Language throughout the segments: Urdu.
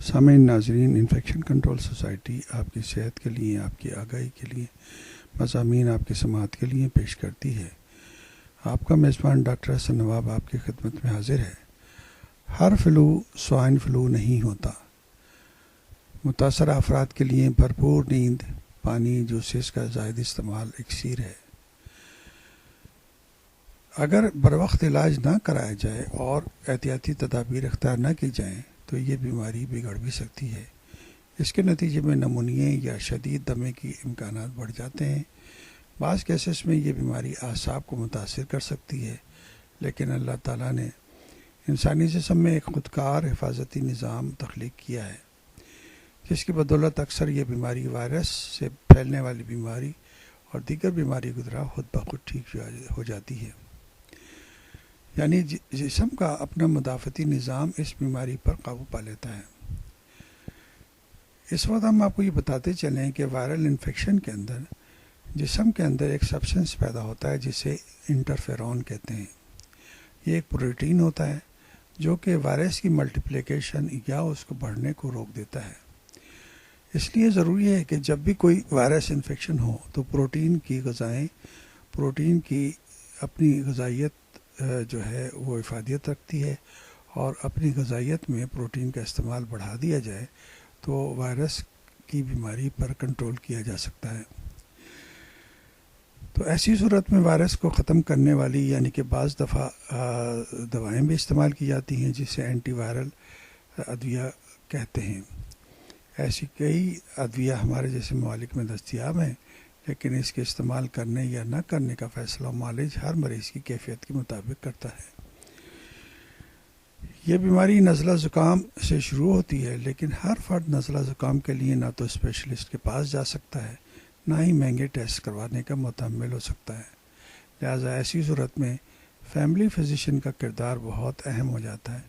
سامعین ناظرین، انفیکشن کنٹرول سوسائٹی آپ کی صحت کے لیے، آپ کی آگاہی کے لیے مضامین آپ کی سماعت کے لیے پیش کرتی ہے۔ آپ کا میزبان ڈاکٹر حسن نواب آپ کی خدمت میں حاضر ہے۔ ہر فلو سوائن فلو نہیں ہوتا۔ متاثرہ افراد کے لیے بھرپور نیند، پانی، جوسز کا زائد استعمال اکسیر ہے۔ اگر بروقت علاج نہ کرایا جائے اور احتیاطی تدابیر اختیار نہ کی جائیں تو یہ بیماری بگڑ بھی سکتی ہے۔ اس کے نتیجے میں نمونیے یا شدید دمے کی امکانات بڑھ جاتے ہیں۔ بعض کیسز میں یہ بیماری اعصاب کو متاثر کر سکتی ہے، لیکن اللہ تعالیٰ نے انسانی جسم میں ایک خودکار حفاظتی نظام تخلیق کیا ہے، جس کی بدولت اکثر یہ بیماری وائرس سے پھیلنے والی بیماری اور دیگر بیماری کی طرح خود بخود ٹھیک ہو جاتی ہے۔ یعنی جسم کا اپنا مدافعتی نظام اس بیماری پر قابو پا لیتا ہے۔ اس وقت ہم آپ کو یہ بتاتے چلیں کہ وائرل انفیکشن کے اندر جسم کے اندر ایک سبسٹنس پیدا ہوتا ہے جسے انٹرفیرون کہتے ہیں۔ یہ ایک پروٹین ہوتا ہے جو کہ وائرس کی ملٹیپلیکیشن یا اس کو بڑھنے کو روک دیتا ہے۔ اس لیے ضروری ہے کہ جب بھی کوئی وائرس انفیکشن ہو تو پروٹین کی غذائیں، پروٹین کی اپنی غذائیت جو ہے وہ افادیت رکھتی ہے، اور اپنی غذائیت میں پروٹین کا استعمال بڑھا دیا جائے تو وائرس کی بیماری پر کنٹرول کیا جا سکتا ہے۔ تو ایسی صورت میں وائرس کو ختم کرنے والی یعنی کہ بعض دفعہ دوائیں بھی استعمال کی جاتی ہیں جسے اینٹی وائرل ادویہ کہتے ہیں۔ ایسی کئی ادویہ ہمارے جیسے ممالک میں دستیاب ہیں، لیکن اس کے استعمال کرنے یا نہ کرنے کا فیصلہ معالج ہر مریض کی کیفیت کے مطابق کرتا ہے۔ یہ بیماری نزلہ زکام سے شروع ہوتی ہے، لیکن ہر فرد نزلہ زکام کے لیے نہ تو اسپیشلسٹ کے پاس جا سکتا ہے، نہ ہی مہنگے ٹیسٹ کروانے کا متحمل ہو سکتا ہے۔ لہٰذا ایسی صورت میں فیملی فزیشین کا کردار بہت اہم ہو جاتا ہے،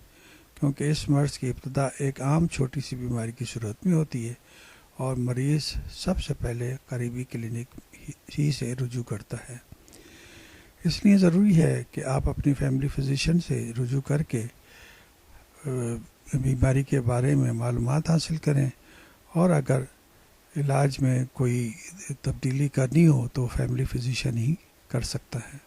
کیونکہ اس مرض کی ابتدا ایک عام چھوٹی سی بیماری کی صورت میں ہوتی ہے اور مریض سب سے پہلے قریبی کلینک ہی سے رجوع کرتا ہے۔ اس لیے ضروری ہے کہ آپ اپنی فیملی فزیشین سے رجوع کر کے بیماری کے بارے میں معلومات حاصل کریں، اور اگر علاج میں کوئی تبدیلی کرنی ہو تو فیملی فزیشین ہی کر سکتا ہے۔